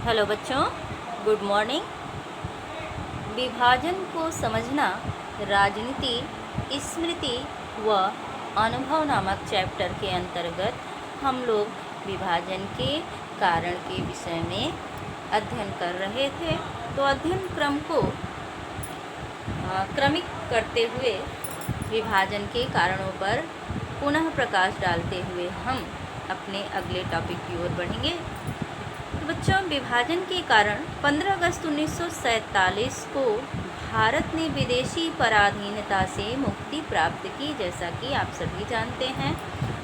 Hello बच्चों, good morning. विभाजन को समझना राजनीति, स्मृति व अनुभव नामक चैप्टर के अंतर्गत हम लोग विभाजन के कारण के विषय में अध्ययन कर रहे थे। तो अध्ययन क्रम को क्रमिक करते हुए विभाजन के कारणों पर पुनः प्रकाश डालते हुए हम अपने अगले टॉपिक की ओर बढ़ेंगे। तो बच्चों, विभाजन के कारण 15 अगस्त 1947 को भारत ने विदेशी पराधीनता से मुक्ति प्राप्त की, जैसा कि आप सभी जानते हैं।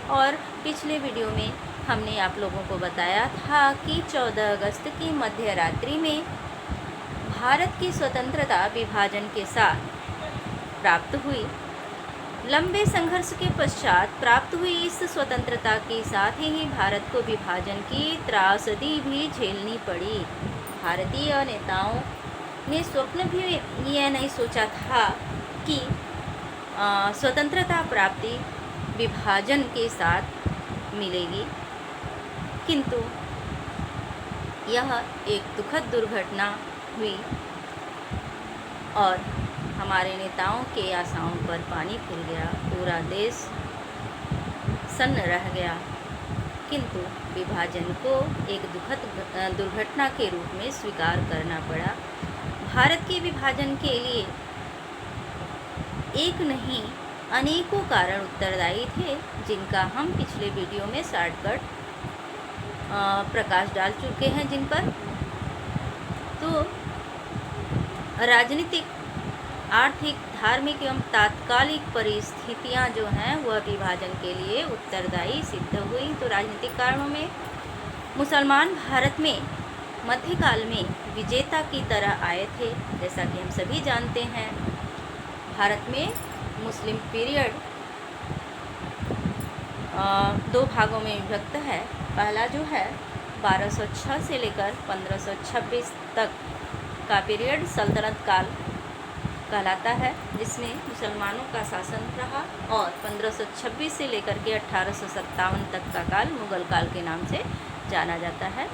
और पिछले वीडियो में हमने आप लोगों को बताया था कि 14 अगस्त की मध्य रात्रि में भारत की स्वतंत्रता विभाजन के साथ प्राप्त हुई। लंबे संघर्ष के पश्चात प्राप्त हुई इस स्वतंत्रता के साथ ही भारत को विभाजन की त्रासदी भी झेलनी पड़ी। भारतीय नेताओं ने स्वप्न भी यह नहीं सोचा था कि स्वतंत्रता प्राप्ति विभाजन के साथ मिलेगी, किंतु यह एक दुखद दुर्घटना हुई और हमारे नेताओं के आशाओं पर पानी फिर गया। पूरा देश सन्न रह गया, किंतु विभाजन को एक दुखद दुर्घटना के रूप में स्वीकार करना पड़ा। भारत के विभाजन के लिए एक नहीं अनेकों कारण उत्तरदायी थे, जिनका हम पिछले वीडियो में शॉर्टकट प्रकाश डाल चुके हैं। जिन पर तो राजनीतिक, आर्थिक, धार्मिक एवं तात्कालिक परिस्थितियां जो हैं वह विभाजन के लिए उत्तरदायी सिद्ध हुई। तो राजनीतिक कारणों में मुसलमान भारत में मध्यकाल में विजेता की तरह आए थे। जैसा कि हम सभी जानते हैं, भारत में मुस्लिम पीरियड दो भागों में विभक्त है। पहला जो है 1206 से लेकर 1526 तक का पीरियड सल्तनत काल कहलाता है, जिसमें मुसलमानों का शासन रहा। और 1526 से लेकर के 1857 तक का काल मुगल काल के नाम से जाना जाता है।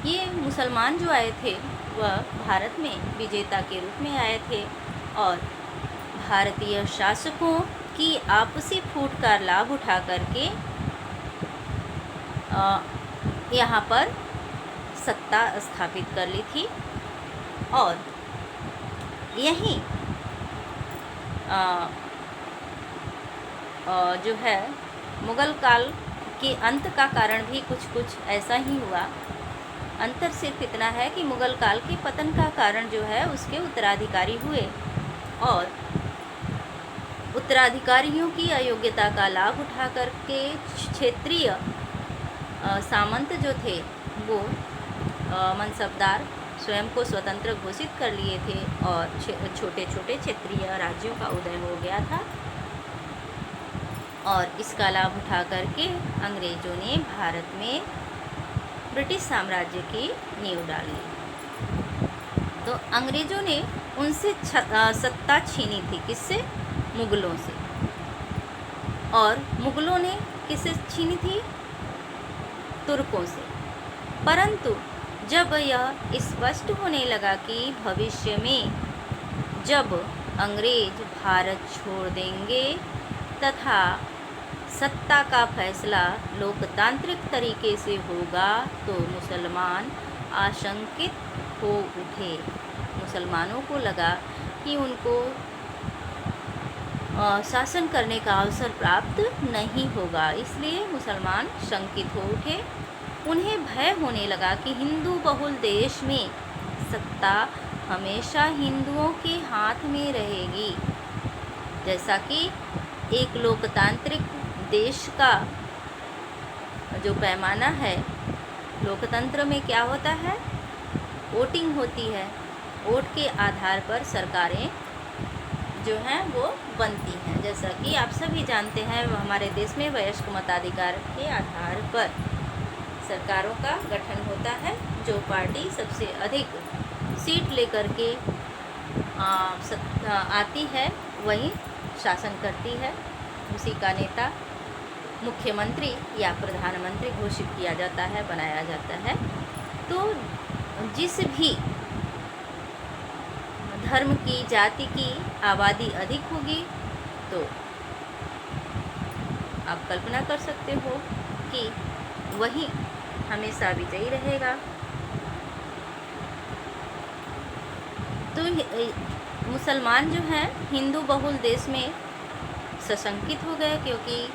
ये मुसलमान जो आए थे वह भारत में विजेता के रूप में आए थे और भारतीय शासकों की आपसी फूट का लाभ उठा करके यहाँ पर सत्ता स्थापित कर ली थी। और यही जो है मुगल काल के अंत का कारण भी कुछ ऐसा ही हुआ। अंतर सिर्फ इतना है कि मुगल काल के पतन का कारण जो है उसके उत्तराधिकारी हुए और उत्तराधिकारियों की अयोग्यता का लाभ उठा करके क्षेत्रीय सामंत जो थे वो मनसबदार स्वयं को स्वतंत्र घोषित कर लिए थे और छोटे छोटे क्षेत्रीय राज्यों का उदय हो गया था। और इसका लाभ उठा करके अंग्रेज़ों ने भारत में ब्रिटिश साम्राज्य की नींव डाली। तो अंग्रेज़ों ने उनसे सत्ता छीनी थी। किससे? मुगलों से। और मुगलों ने किससे छीनी थी? तुर्कों से। परंतु जब यह स्पष्ट होने लगा कि भविष्य में जब अंग्रेज भारत छोड़ देंगे तथा सत्ता का फैसला लोकतांत्रिक तरीके से होगा, तो मुसलमान आशंकित हो उठे। मुसलमानों को लगा कि उनको शासन करने का अवसर प्राप्त नहीं होगा, इसलिए मुसलमान शंकित हो उठे। उन्हें भय होने लगा कि हिंदू बहुल देश में सत्ता हमेशा हिंदुओं के हाथ में रहेगी। जैसा कि एक लोकतांत्रिक देश का जो पैमाना है, लोकतंत्र में क्या होता है? वोटिंग होती है। वोट के आधार पर सरकारें जो हैं वो बनती हैं। जैसा कि आप सभी जानते हैं, हमारे देश में वयस्क मताधिकार के आधार पर सरकारों का गठन होता है। जो पार्टी सबसे अधिक सीट लेकर के आती है वही शासन करती है। उसी का नेता मुख्यमंत्री या प्रधानमंत्री घोषित किया जाता है, बनाया जाता है। तो जिस भी धर्म की, जाति की आबादी अधिक होगी तो आप कल्पना कर सकते हो कि वही हमेशा विजयी रहेगा। तो मुसलमान जो हैं हिंदू बहुल देश में सशंकित हो गए, क्योंकि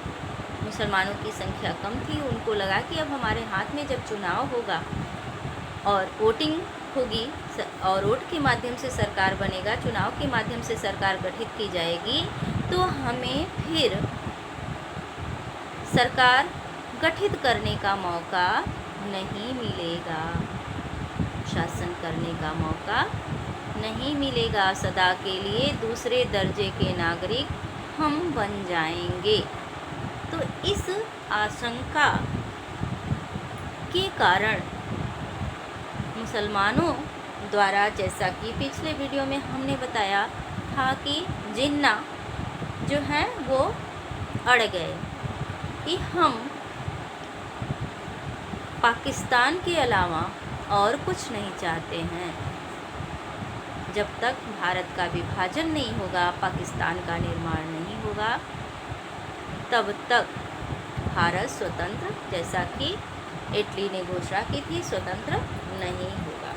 मुसलमानों की संख्या कम थी। उनको लगा कि अब हमारे हाथ में जब चुनाव होगा और वोटिंग होगी और वोट के माध्यम से सरकार बनेगा, चुनाव के माध्यम से सरकार गठित की जाएगी, तो हमें फिर सरकार गठित करने का मौका नहीं मिलेगा, शासन करने का मौका नहीं मिलेगा। सदा के लिए दूसरे दर्जे के नागरिक हम बन जाएंगे। तो इस आशंका के कारण मुसलमानों द्वारा, जैसा कि पिछले वीडियो में हमने बताया था कि जिन्ना जो हैं वो अड़ गए कि हम पाकिस्तान के अलावा और कुछ नहीं चाहते हैं। जब तक भारत का विभाजन नहीं होगा, पाकिस्तान का निर्माण नहीं होगा, तब तक भारत स्वतंत्र, जैसा कि इटली ने घोषणा की थी, स्वतंत्र नहीं होगा।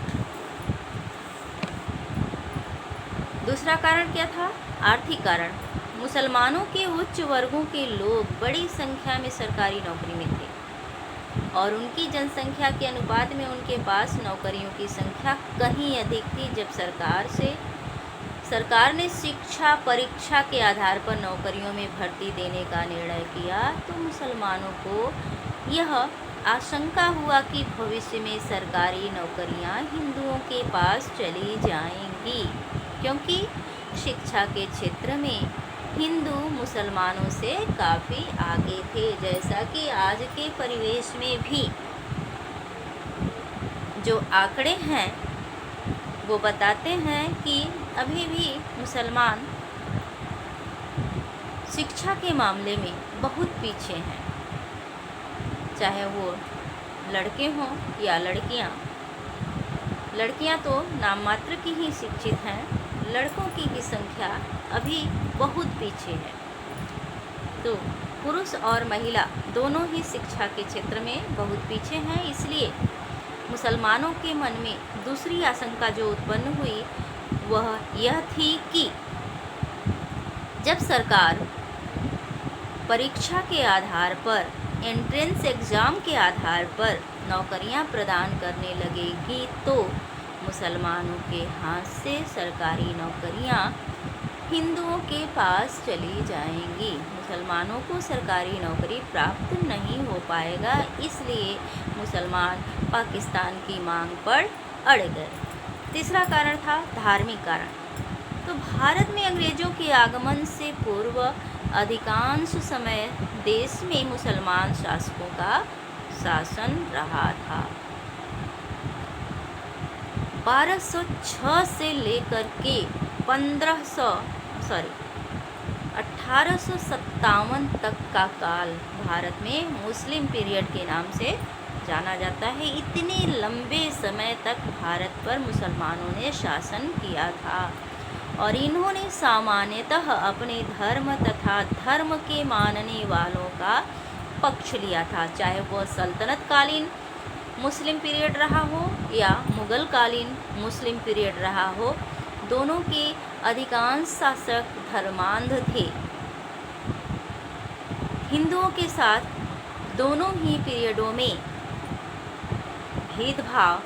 दूसरा कारण क्या था? आर्थिक कारण। मुसलमानों के उच्च वर्गों के लोग बड़ी संख्या में सरकारी नौकरी में थे और उनकी जनसंख्या के अनुपात में उनके पास नौकरियों की संख्या कहीं अधिक थी। जब सरकार ने शिक्षा परीक्षा के आधार पर नौकरियों में भर्ती देने का निर्णय किया, तो मुसलमानों को यह आशंका हुआ कि भविष्य में सरकारी नौकरियां हिंदुओं के पास चली जाएंगी, क्योंकि शिक्षा के क्षेत्र में हिंदू मुसलमानों से काफ़ी आगे थे। जैसा कि आज के परिवेश में भी जो आंकड़े हैं वो बताते हैं कि अभी भी मुसलमान शिक्षा के मामले में बहुत पीछे हैं, चाहे वो लड़के हों या लड़कियां। लड़कियां तो नाम मात्र की ही शिक्षित हैं, लड़कों की संख्या अभी बहुत पीछे है। तो पुरुष और महिला दोनों ही शिक्षा के क्षेत्र में बहुत पीछे हैं। इसलिए मुसलमानों के मन में दूसरी आशंका जो उत्पन्न हुई वह यह थी कि जब सरकार परीक्षा के आधार पर, एंट्रेंस एग्ज़ाम के आधार पर नौकरियां प्रदान करने लगेगी, तो मुसलमानों के हाथ से सरकारी नौकरियां हिंदुओं के पास चली जाएंगी। मुसलमानों को सरकारी नौकरी प्राप्त नहीं हो पाएगा, इसलिए मुसलमान पाकिस्तान की मांग पर अड़ गए। तीसरा कारण था धार्मिक कारण। तो भारत में अंग्रेज़ों के आगमन से पूर्व अधिकांश समय देश में मुसलमान शासकों का शासन रहा था। 1206 से लेकर के 1857 तक का काल भारत में मुस्लिम पीरियड के नाम से जाना जाता है। इतने लंबे समय तक भारत पर मुसलमानों ने शासन किया था और इन्होंने सामान्यतः अपने धर्म तथा धर्म के मानने वालों का पक्ष लिया था, चाहे वह सल्तनत कालीन मुस्लिम पीरियड रहा हो या मुग़ल कालीन मुस्लिम पीरियड रहा हो। दोनों के अधिकांश शासक धर्मांध थे। हिंदुओं के साथ दोनों ही पीरियडों में भेदभाव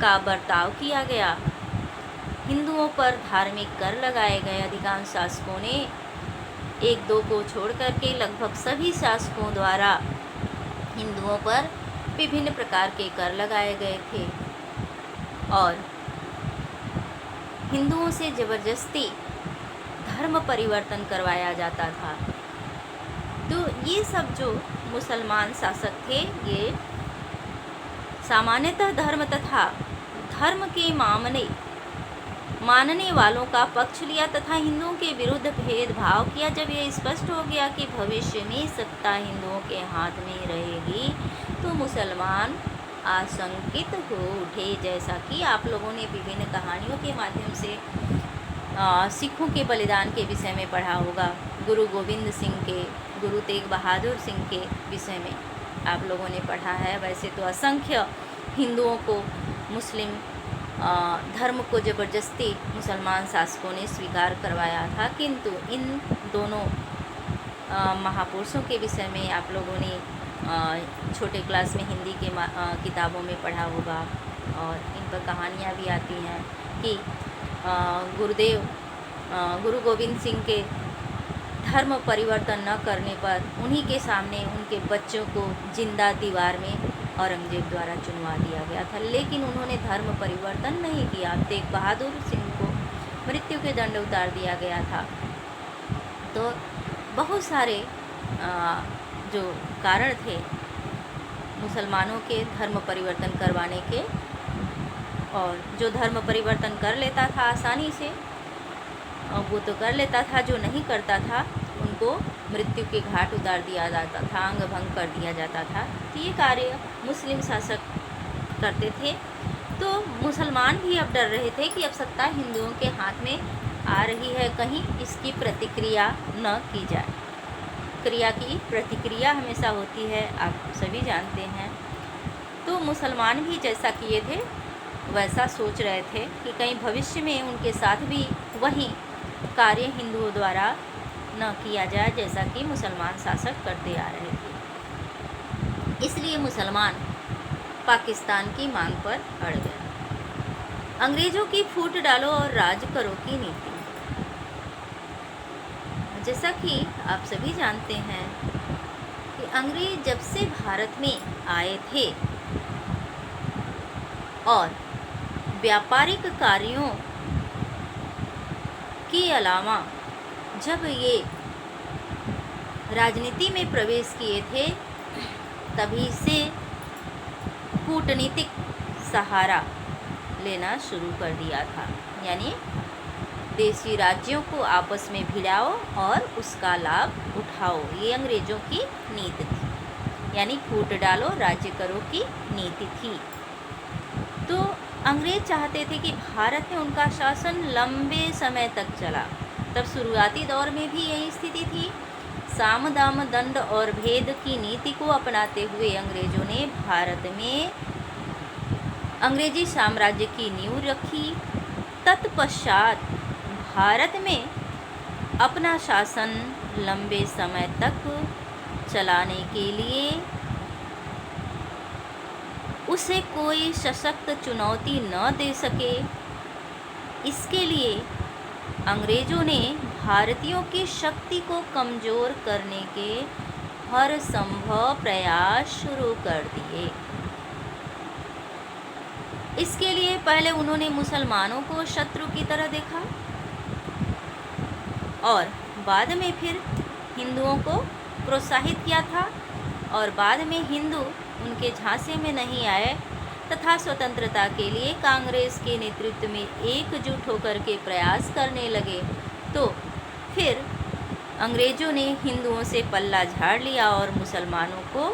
का बर्ताव किया गया। हिंदुओं पर धार्मिक कर लगाए गए। अधिकांश शासकों ने, एक दो को छोड़ करके लगभग सभी शासकों द्वारा हिंदुओं पर विभिन्न प्रकार के कर लगाए गए थे और हिंदुओं से ज़बरदस्ती धर्म परिवर्तन करवाया जाता था। तो ये सब जो मुसलमान शासक थे, ये सामान्यतः धर्म तथा धर्म के मानने वालों का पक्ष लिया तथा हिंदुओं के विरुद्ध भेदभाव किया। जब यह स्पष्ट हो गया कि भविष्य में सत्ता हिंदुओं के हाथ में रहेगी, तो मुसलमान आशंकित हो उठे। जैसा कि आप लोगों ने विभिन्न कहानियों के माध्यम से सिखों के बलिदान के विषय में पढ़ा होगा, गुरु गोविंद सिंह के, गुरु तेग बहादुर सिंह के विषय में आप लोगों ने पढ़ा है। वैसे तो असंख्य हिंदुओं को मुस्लिम धर्म को ज़बरदस्ती मुसलमान शासकों ने स्वीकार करवाया था, किंतु इन दोनों महापुरुषों के विषय में आप लोगों ने छोटे क्लास में हिंदी के किताबों में पढ़ा होगा, और इन पर कहानियाँ भी आती हैं कि गुरु गोविंद सिंह के धर्म परिवर्तन न करने पर उन्हीं के सामने उनके बच्चों को जिंदा दीवार में औरंगजेब द्वारा चुनवा दिया गया था, लेकिन उन्होंने धर्म परिवर्तन नहीं किया। तेग बहादुर सिंह को मृत्यु के दंड उतार दिया गया था। तो बहुत सारे जो कारण थे मुसलमानों के धर्म परिवर्तन करवाने के, और जो धर्म परिवर्तन कर लेता था आसानी से वो तो कर लेता था, जो नहीं करता था उनको मृत्यु के घाट उतार दिया जाता था, अंग भंग कर दिया जाता था। तो ये कार्य मुस्लिम शासक करते थे। तो मुसलमान भी अब डर रहे थे कि अब सत्ता हिंदुओं के हाथ में आ रही है, कहीं इसकी प्रतिक्रिया न की जाए। क्रिया की प्रतिक्रिया हमेशा होती है, आप सभी जानते हैं। तो मुसलमान भी जैसा किए थे वैसा सोच रहे थे कि कहीं भविष्य में उनके साथ भी वही कार्य हिंदुओं द्वारा न किया जाए जैसा कि मुसलमान शासक करते आ रहे थे। इसलिए मुसलमान पाकिस्तान की मांग पर अड़ गए। अंग्रेज़ों की फूट डालो और राज करो की नीति। जैसा कि आप सभी जानते हैं कि अंग्रेज जब से भारत में आए थे और व्यापारिक कार्यों के अलावा जब ये राजनीति में प्रवेश किए थे, तभी से कूटनीतिक सहारा लेना शुरू कर दिया था। यानी देशी राज्यों को आपस में भिड़ाओ और उसका लाभ उठाओ, ये अंग्रेज़ों की नीति थी। यानी फूट डालो राज्य करो की नीति थी। तो अंग्रेज चाहते थे कि भारत में उनका शासन लंबे समय तक चला। तब शुरुआती दौर में भी यही स्थिति थी। साम दाम दंड और भेद की नीति को अपनाते हुए अंग्रेजों ने भारत में अंग्रेजी साम्राज्य की नींव रखी। तत्पश्चात भारत में अपना शासन लंबे समय तक चलाने के लिए उसे कोई सशक्त चुनौती न दे सके, इसके लिए अंग्रेज़ों ने भारतीयों की शक्ति को कमज़ोर करने के हर संभव प्रयास शुरू कर दिए। इसके लिए पहले उन्होंने मुसलमानों को शत्रु की तरह देखा और बाद में फिर हिंदुओं को प्रोत्साहित किया था, और बाद में हिंदू उनके झांसे में नहीं आए तथा स्वतंत्रता के लिए कांग्रेस के नेतृत्व में एकजुट होकर के प्रयास करने लगे। तो फिर अंग्रेज़ों ने हिंदुओं से पल्ला झाड़ लिया और मुसलमानों को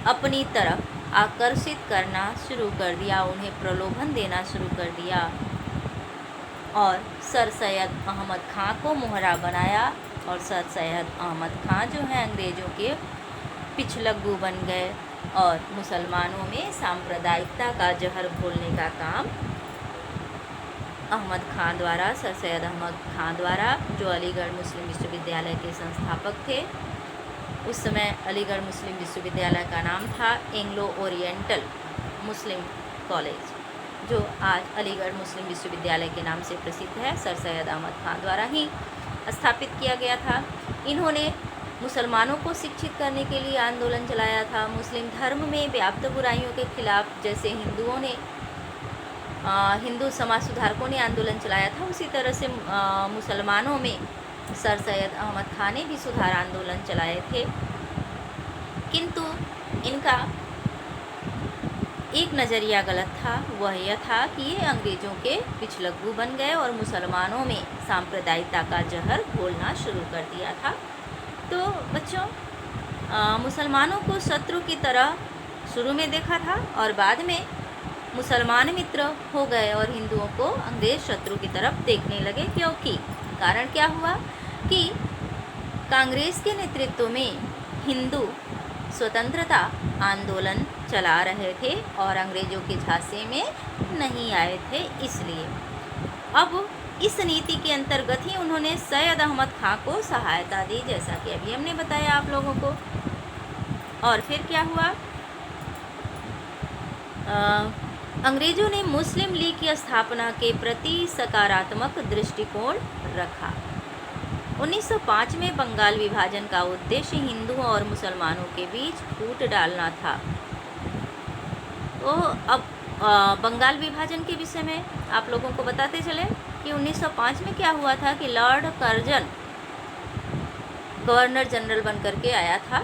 अपनी तरफ आकर्षित करना शुरू कर दिया, उन्हें प्रलोभन देना शुरू कर दिया और सर सैयद अहमद खां को मोहरा बनाया। और सर सैयद अहमद खां जो हैं अंग्रेज़ों के पिछलग्गू बन गए और मुसलमानों में सांप्रदायिकता का जहर घोलने का काम अहमद खां द्वारा, सर सैयद अहमद खां द्वारा, जो अलीगढ़ मुस्लिम विश्वविद्यालय के संस्थापक थे। उस समय अलीगढ़ मुस्लिम विश्वविद्यालय का नाम था एंग्लो ओरिएंटल मुस्लिम कॉलेज, जो आज अलीगढ़ मुस्लिम विश्वविद्यालय के नाम से प्रसिद्ध है। सर सैयद अहमद खां द्वारा ही स्थापित किया गया था। इन्होंने मुसलमानों को शिक्षित करने के लिए आंदोलन चलाया था। मुस्लिम धर्म में व्याप्त बुराइयों के खिलाफ, जैसे हिंदुओं ने हिंदू समाज सुधारकों ने आंदोलन चलाया था, उसी तरह से मुसलमानों में सर सैयद अहमद खां ने भी सुधार आंदोलन चलाए थे। किंतु इनका एक नज़रिया गलत था, वह यह था कि ये अंग्रेज़ों के पिछलग्गू बन गए और मुसलमानों में सांप्रदायिकता का जहर घोलना शुरू कर दिया था। तो बच्चों, मुसलमानों को शत्रु की तरह शुरू में देखा था और बाद में मुसलमान मित्र हो गए और हिंदुओं को अंग्रेज शत्रु की तरफ देखने लगे, क्योंकि कारण क्या हुआ कि कांग्रेस के नेतृत्व में हिंदू स्वतंत्रता आंदोलन चला रहे थे और अंग्रेजों के झांसे में नहीं आए थे। इसलिए अब इस नीति के अंतर्गत ही उन्होंने सैयद अहमद खां को सहायता दी, जैसा कि अभी हमने बताया आप लोगों को। और फिर क्या हुआ, अंग्रेजों ने मुस्लिम लीग की स्थापना के प्रति सकारात्मक दृष्टिकोण रखा। 1905 में बंगाल विभाजन का उद्देश्य हिंदुओं और मुसलमानों के बीच फूट डालना था। तो अब बंगाल विभाजन के विषय में आप लोगों को बताते चले कि 1905 में क्या हुआ था कि लॉर्ड कर्जन गवर्नर जनरल बन करके आया था,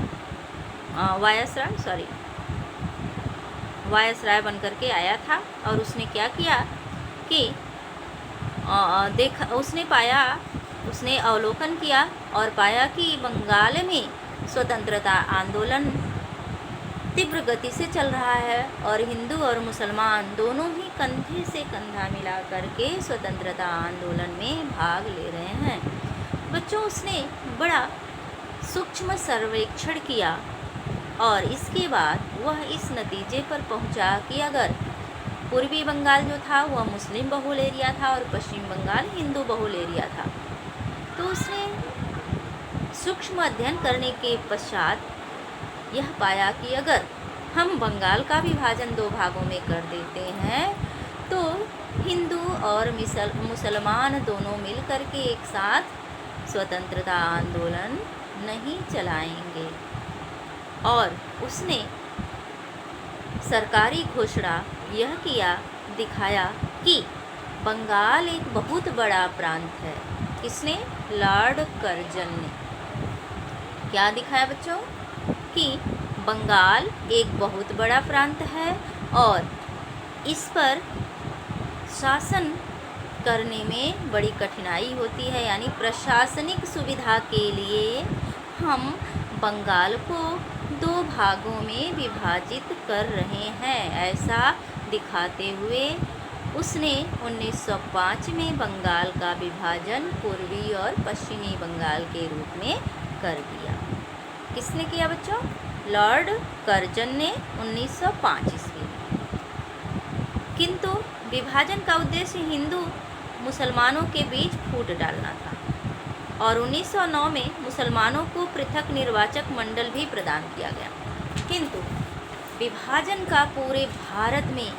वायसराय बन करके आया था। और उसने क्या किया कि उसने अवलोकन किया और पाया कि बंगाल में स्वतंत्रता आंदोलन तीव्र गति से चल रहा है और हिंदू और मुसलमान दोनों ही कंधे से कंधा मिला करके स्वतंत्रता आंदोलन में भाग ले रहे हैं। बच्चों, उसने बड़ा सूक्ष्म सर्वेक्षण किया और इसके बाद वह इस नतीजे पर पहुंचा कि अगर पूर्वी बंगाल जो था वह मुस्लिम बहुल एरिया था और पश्चिम बंगाल हिंदू बहुल एरिया था, तो उसने सूक्ष्म अध्ययन करने के पश्चात यह पाया कि अगर हम बंगाल का विभाजन 2 भागों में कर देते हैं तो हिंदू और मुसलमान दोनों मिलकर के एक साथ स्वतंत्रता आंदोलन नहीं चलाएंगे। और उसने सरकारी घोषणा यह दिखाया कि बंगाल एक बहुत बड़ा प्रांत है। किसने? लॉर्ड कर्जन ने क्या दिखाया बच्चों कि बंगाल एक बहुत बड़ा प्रांत है और इस पर शासन करने में बड़ी कठिनाई होती है, यानी प्रशासनिक सुविधा के लिए हम बंगाल को 2 भागों में विभाजित कर रहे हैं, ऐसा दिखाते हुए उसने 1905 में बंगाल का विभाजन पूर्वी और पश्चिमी बंगाल के रूप में कर दिया। किसने किया बच्चों? लॉर्ड कर्जन ने 1905 ईस्वी में। किंतु विभाजन का उद्देश्य हिंदू मुसलमानों के बीच फूट डालना था और 1909 में मुसलमानों को पृथक निर्वाचक मंडल भी प्रदान किया गया। किंतु विभाजन का पूरे भारत में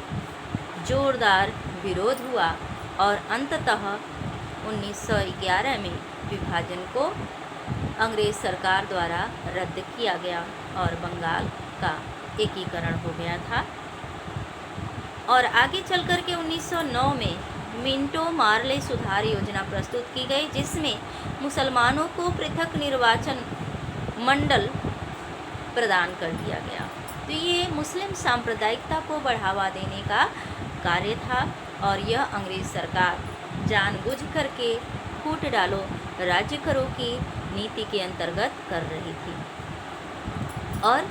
जोरदार विरोध हुआ और अंततः 1911 में विभाजन को अंग्रेज सरकार द्वारा रद्द किया गया और बंगाल का एकीकरण हो गया था। और आगे चल कर के 1909 में मिंटो मार्ले सुधार योजना प्रस्तुत की गई, जिसमें मुसलमानों को पृथक निर्वाचन मंडल प्रदान कर दिया गया। तो ये मुस्लिम सांप्रदायिकता को बढ़ावा देने का कार्य था और यह अंग्रेज सरकार जानबूझ करके फूट डालो राज्य करो की नीति के अंतर्गत कर रही थी। और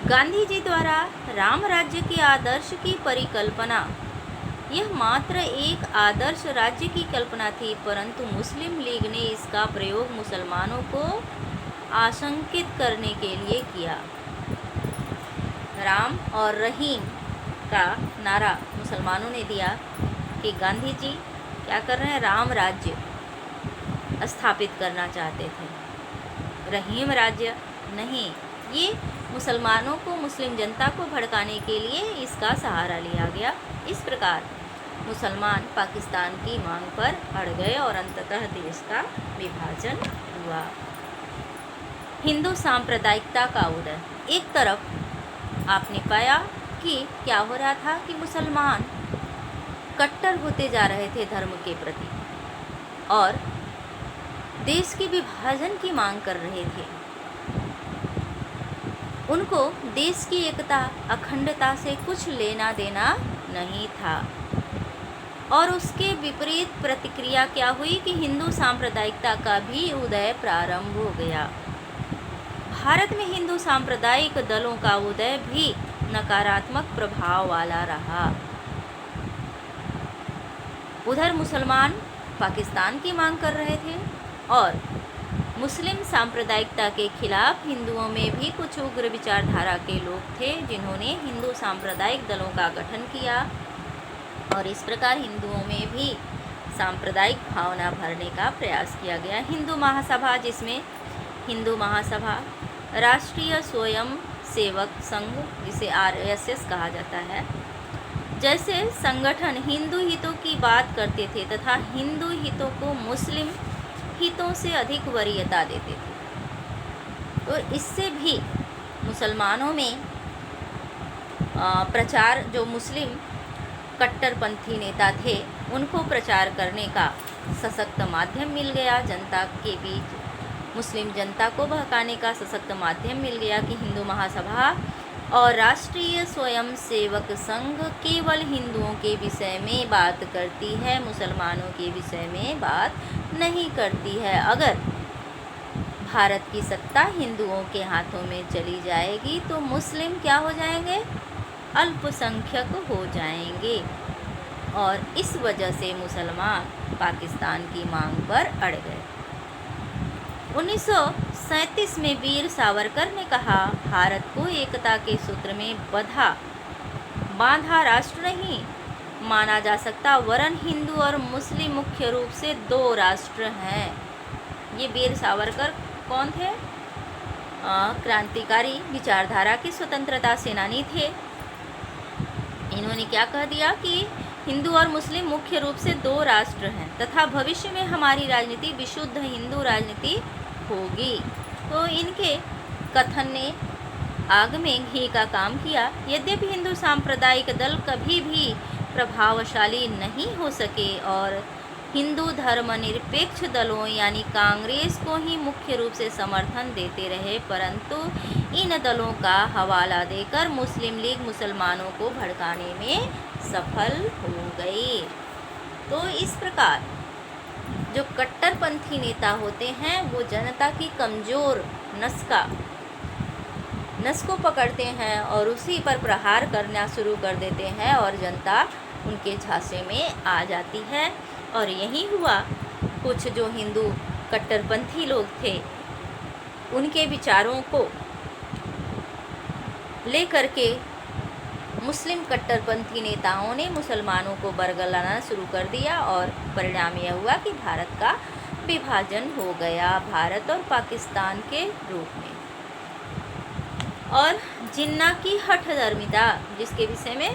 गांधी जी द्वारा राम राज्य के आदर्श की परिकल्पना, यह मात्र एक आदर्श राज्य की कल्पना थी, परंतु मुस्लिम लीग ने इसका प्रयोग मुसलमानों को आशंकित करने के लिए किया। राम और रहीम का नारा मुसलमानों ने दिया कि गांधी जी क्या कर रहे हैं, राम राज्य स्थापित करना चाहते थे, रहीम राज्य नहीं। ये मुसलमानों को, मुस्लिम जनता को भड़काने के लिए इसका सहारा लिया गया। इस प्रकार मुसलमान पाकिस्तान की मांग पर अड़ गए और अंततः देश का विभाजन हुआ। हिंदू सांप्रदायिकता का उदय। एक तरफ आपने पाया कि क्या हो रहा था कि मुसलमान कट्टर होते जा रहे थे धर्म के प्रति और देश के विभाजन की मांग कर रहे थे। उनको देश की एकता, अखंडता से कुछ लेना देना नहीं था। और उसके विपरीत प्रतिक्रिया क्या हुई कि हिंदू सांप्रदायिकता का भी उदय प्रारंभ हो गया। भारत में हिंदू सांप्रदायिक दलों का उदय भी नकारात्मक प्रभाव वाला रहा। उधर मुसलमान पाकिस्तान की मांग कर रहे थे और मुस्लिम सांप्रदायिकता के खिलाफ हिंदुओं में भी कुछ उग्र विचारधारा के लोग थे जिन्होंने हिंदू सांप्रदायिक दलों का गठन किया और इस प्रकार हिंदुओं में भी सांप्रदायिक भावना भरने का प्रयास किया गया। हिंदू महासभा, जिसमें हिंदू महासभा, राष्ट्रीय स्वयं सेवक संघ, जिसे RSS कहा जाता है, जैसे संगठन हिंदू हितों की बात करते थे तथा हिंदू हितों को मुस्लिम हितों से अधिक वरीयता देते थे। और इससे भी मुसलमानों में प्रचार, जो मुस्लिम कट्टरपंथी नेता थे उनको प्रचार करने का सशक्त माध्यम मिल गया। जनता के बीच मुस्लिम जनता को बहकाने का सशक्त माध्यम मिल गया कि हिंदू महासभा और राष्ट्रीय स्वयं सेवक संघ केवल हिंदुओं के विषय में बात करती है, मुसलमानों के विषय में बात नहीं करती है। अगर भारत की सत्ता हिंदुओं के हाथों में चली जाएगी तो मुस्लिम क्या हो जाएंगे? अल्पसंख्यक हो जाएंगे। और इस वजह से मुसलमान पाकिस्तान की मांग पर अड़ गए। 1937 में वीर सावरकर ने कहा, भारत को एकता के सूत्र में बांधा राष्ट्र नहीं माना जा सकता, वरन हिंदू और मुस्लिम मुख्य रूप से दो राष्ट्र हैं। ये वीर सावरकर कौन थे? क्रांतिकारी विचारधारा के स्वतंत्रता सेनानी थे। इन्होंने क्या कह दिया कि हिंदू और मुस्लिम मुख्य रूप से दो राष्ट्र हैं तथा भविष्य में हमारी राजनीति विशुद्ध हिंदू राजनीति होगी। तो इनके कथन ने आग में घी का काम किया। यद्यपि हिंदू सांप्रदायिक दल कभी भी प्रभावशाली नहीं हो सके और हिंदू धर्मनिरपेक्ष दलों यानी कांग्रेस को ही मुख्य रूप से समर्थन देते रहे, परंतु इन दलों का हवाला देकर मुस्लिम लीग मुसलमानों को भड़काने में सफल हो गई। तो इस प्रकार जो कट्टरपंथी नेता होते हैं वो जनता की कमज़ोर नस को पकड़ते हैं और उसी पर प्रहार करना शुरू कर देते हैं और जनता उनके झांसे में आ जाती है। और यही हुआ। कुछ जो हिंदू कट्टरपंथी लोग थे उनके विचारों को लेकर के मुस्लिम कट्टरपंथी नेताओं ने मुसलमानों को बरगलाना शुरू कर दिया और परिणाम यह हुआ कि भारत का विभाजन हो गया, भारत और पाकिस्तान के रूप में। और जिन्ना की हठधर्मिता, जिसके विषय में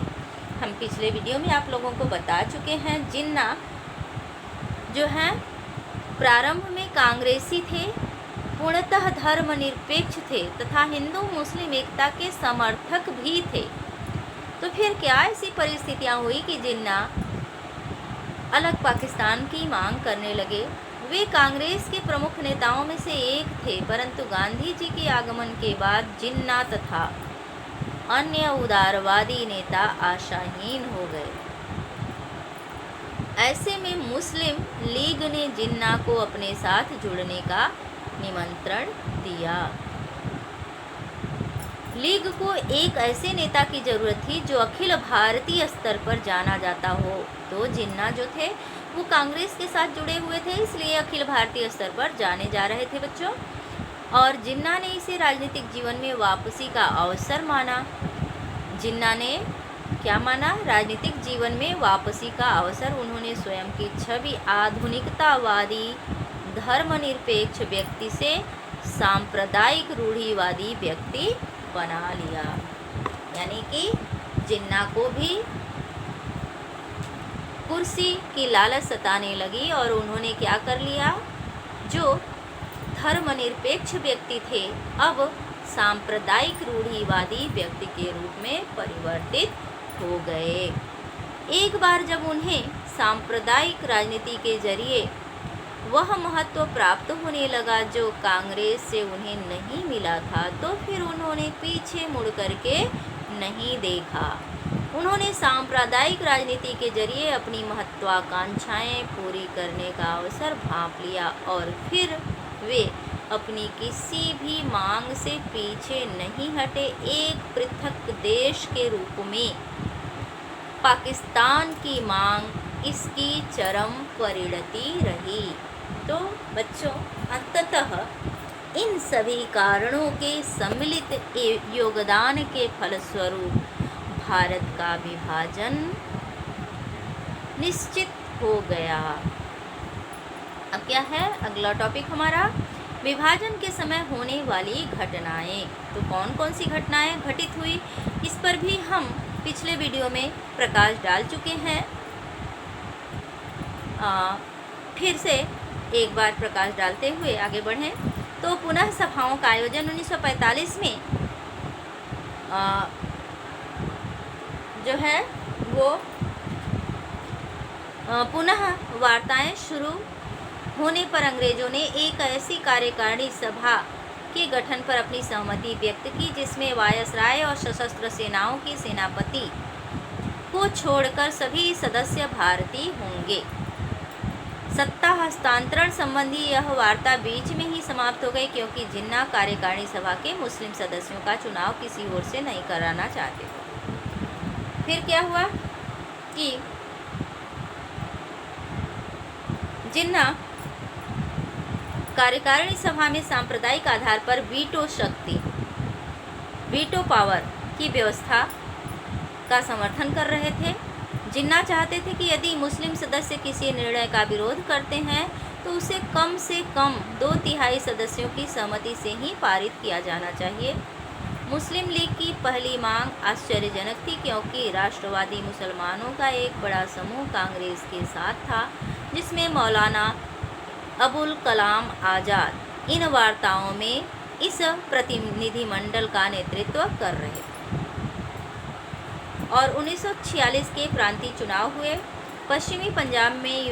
हम पिछले वीडियो में आप लोगों को बता चुके हैं। जिन्ना जो हैं प्रारंभ में कांग्रेसी थे, पूर्णतः धर्मनिरपेक्ष थे तथा हिंदू मुस्लिम एकता के समर्थक भी थे। तो फिर क्या ऐसी परिस्थितियां हुई कि जिन्ना अलग पाकिस्तान की मांग करने लगे। वे कांग्रेस के प्रमुख नेताओं में से एक थे, परंतु गांधी जी के आगमन के बाद जिन्ना तथा अन्य उदारवादी नेता आशाहीन हो गए। ऐसे में मुस्लिम लीग ने जिन्ना को अपने साथ जुड़ने का निमंत्रण दिया। लीग को एक ऐसे नेता की ज़रूरत थी जो अखिल भारतीय स्तर पर जाना जाता हो। तो जिन्ना जो थे वो कांग्रेस के साथ जुड़े हुए थे, इसलिए अखिल भारतीय स्तर पर जाने जा रहे थे बच्चों। और जिन्ना ने इसे राजनीतिक जीवन में वापसी का अवसर माना। जिन्ना ने क्या माना? राजनीतिक जीवन में वापसी का अवसर। उन्होंने स्वयं की छवि आधुनिकतावादी धर्मनिरपेक्ष व्यक्ति से सांप्रदायिक रूढ़िवादी व्यक्ति बना लिया। यानी कि जिन्ना को भी कुर्सी की लालच सताने लगी और उन्होंने क्या कर लिया? जो धर्मनिरपेक्ष व्यक्ति थे अब सांप्रदायिक रूढ़िवादी व्यक्ति के रूप में परिवर्तित हो गए। एक बार जब उन्हें सांप्रदायिक राजनीति के जरिए वह महत्व प्राप्त होने लगा जो कांग्रेस से उन्हें नहीं मिला था, तो फिर उन्होंने पीछे मुड़ करके नहीं देखा। उन्होंने सांप्रदायिक राजनीति के जरिए अपनी महत्वाकांक्षाएं पूरी करने का अवसर भांप लिया और फिर वे अपनी किसी भी मांग से पीछे नहीं हटे। एक पृथक देश के रूप में पाकिस्तान की मांग इसकी चरम परिणति रही। तो बच्चों, अंततः इन सभी कारणों के सम्मिलित योगदान के फलस्वरूप भारत का विभाजन निश्चित हो गया। अब क्या है अगला टॉपिक हमारा, विभाजन के समय होने वाली घटनाएं। तो कौन कौन सी घटनाएं घटित हुई, इस पर भी हम पिछले वीडियो में प्रकाश डाल चुके हैं। फिर से एक बार प्रकाश डालते हुए आगे बढ़ें। तो पुनः सभाओं का आयोजन 1945 में जो है वो पुनः वार्ताएं शुरू होने पर अंग्रेजों ने एक ऐसी कार्यकारिणी सभा के गठन पर अपनी सहमति व्यक्त की जिसमें वायसराय और सशस्त्र सेनाओं के सेनापति को छोड़कर सभी सदस्य भारतीय होंगे। सत्ता हस्तांतरण संबंधी यह वार्ता बीच में ही समाप्त हो गई क्योंकि जिन्ना कार्यकारिणी सभा के मुस्लिम सदस्यों का चुनाव किसी ओर से नहीं कराना चाहते थे। फिर क्या हुआ कि जिन्ना कार्यकारिणी सभा में सांप्रदायिक आधार पर वीटो पावर की व्यवस्था का समर्थन कर रहे थे। जिन्ना चाहते थे कि यदि मुस्लिम सदस्य किसी निर्णय का विरोध करते हैं तो उसे कम से कम 2/3 सदस्यों की सहमति से ही पारित किया जाना चाहिए। मुस्लिम लीग की पहली मांग आश्चर्यजनक थी क्योंकि राष्ट्रवादी मुसलमानों का एक बड़ा समूह कांग्रेस के साथ था जिसमें मौलाना अबुल कलाम आज़ाद इन वार्ताओं में इस प्रतिनिधिमंडल का नेतृत्व कर रहे थे। और 1946 के प्रांतीय चुनाव हुए। पश्चिमी पंजाब में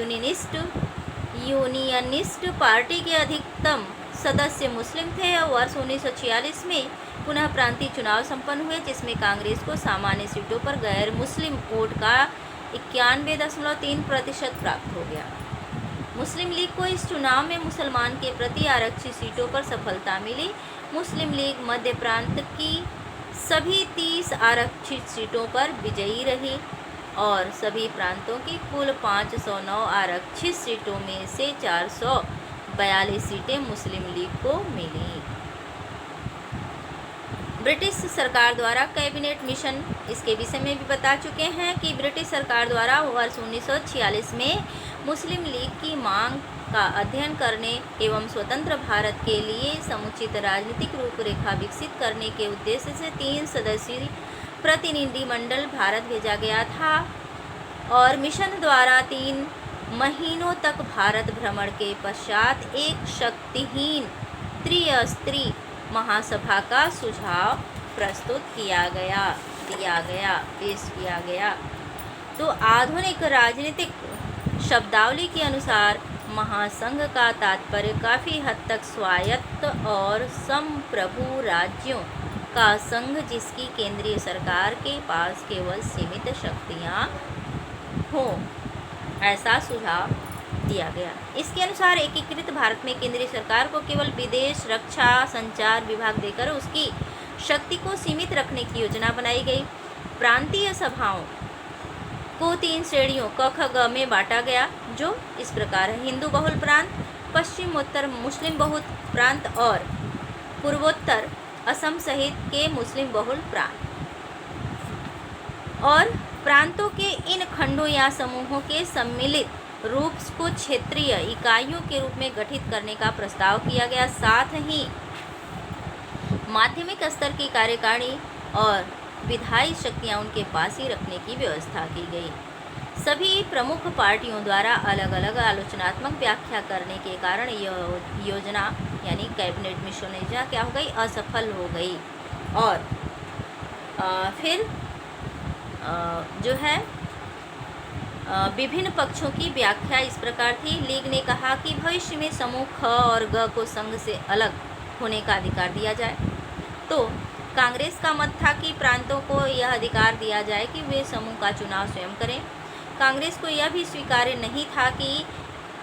यूनियनिस्ट पार्टी के अधिकतम सदस्य मुस्लिम थे और वर्ष 1946 में पुनः प्रांतीय चुनाव संपन्न हुए जिसमें कांग्रेस को सामान्य सीटों पर गैर मुस्लिम वोट का 91.3% प्राप्त हो गया। मुस्लिम लीग को इस चुनाव में मुसलमान के प्रति आरक्षित सीटों पर सफलता मिली। मुस्लिम लीग मध्य प्रांत की सभी 30 आरक्षित सीटों पर विजयी रही और सभी प्रांतों की कुल 509 आरक्षित सीटों में से 442 सीटें मुस्लिम लीग को मिली। ब्रिटिश सरकार द्वारा कैबिनेट मिशन, इसके विषय में भी बता चुके हैं कि ब्रिटिश सरकार द्वारा वर्ष 1946 में मुस्लिम लीग की मांग का अध्ययन करने एवं स्वतंत्र भारत के लिए समुचित राजनीतिक रूपरेखा विकसित करने के उद्देश्य से 3 सदस्यीय प्रतिनिधिमंडल भारत भेजा गया था और मिशन द्वारा 3 महीनों तक भारत भ्रमण के पश्चात एक शक्तिहीन त्रिस्तरीय महासभा का सुझाव प्रस्तुत पेश किया गया। तो आधुनिक राजनीतिक शब्दावली के अनुसार महासंघ का तात्पर्य काफ़ी हद तक स्वायत्त और संप्रभु राज्यों का संघ जिसकी केंद्रीय सरकार के पास केवल सीमित शक्तियाँ हों, ऐसा सुझाव दिया गया। इसके अनुसार एकीकृत भारत में केंद्रीय सरकार को केवल विदेश, रक्षा, संचार विभाग देकर उसकी शक्ति को सीमित रखने की योजना बनाई गई। प्रांतीय सभाओं को 3 श्रेणियों क, ख, ग में बांटा गया जो इस प्रकार है: हिंदू बहुल प्रांत, पश्चिमोत्तर मुस्लिम बहुल प्रांत और पूर्वोत्तर असम सहित के मुस्लिम बहुल प्रांत। और प्रांतों के इन खंडों या समूहों के सम्मिलित रूप को क्षेत्रीय इकाइयों के रूप में गठित करने का प्रस्ताव किया गया। साथ ही माध्यमिक स्तर की कार्यकारिणी और विधायी शक्तियां उनके पास ही रखने की व्यवस्था की गई। सभी प्रमुख पार्टियों द्वारा अलग अलग आलोचनात्मक व्याख्या करने के कारण यह योजना यानी कैबिनेट मिशन योजना क्या हो गई, असफल हो गई। और फिर जो है विभिन्न पक्षों की व्याख्या इस प्रकार थी। लीग ने कहा कि भविष्य में समूह ख और ग को संघ से अलग होने का अधिकार दिया जाए। तो कांग्रेस का मत था कि प्रांतों को यह अधिकार दिया जाए कि वे समूह का चुनाव स्वयं करें। कांग्रेस को यह भी स्वीकार्य नहीं था कि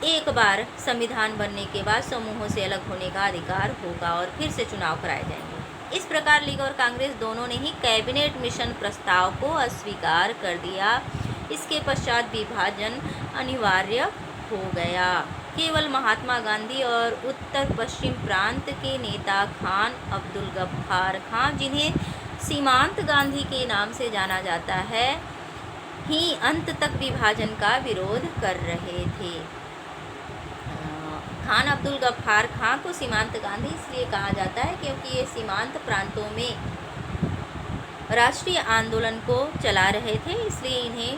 एक बार संविधान बनने के बाद समूहों से अलग होने का अधिकार होगा और फिर से चुनाव कराए जाएंगे। इस प्रकार लीग और कांग्रेस दोनों ने ही कैबिनेट मिशन प्रस्ताव को अस्वीकार कर दिया। इसके पश्चात विभाजन अनिवार्य हो गया। केवल महात्मा गांधी और उत्तर पश्चिम प्रांत के नेता खान अब्दुल गफ्फार खान, जिन्हें सीमांत गांधी के नाम से जाना जाता है, ही अंत तक विभाजन का विरोध कर रहे थे। खान अब्दुल गफ्फार खान को सीमांत गांधी इसलिए कहा जाता है क्योंकि ये सीमांत प्रांतों में राष्ट्रीय आंदोलन को चला रहे थे, इसलिए इन्हें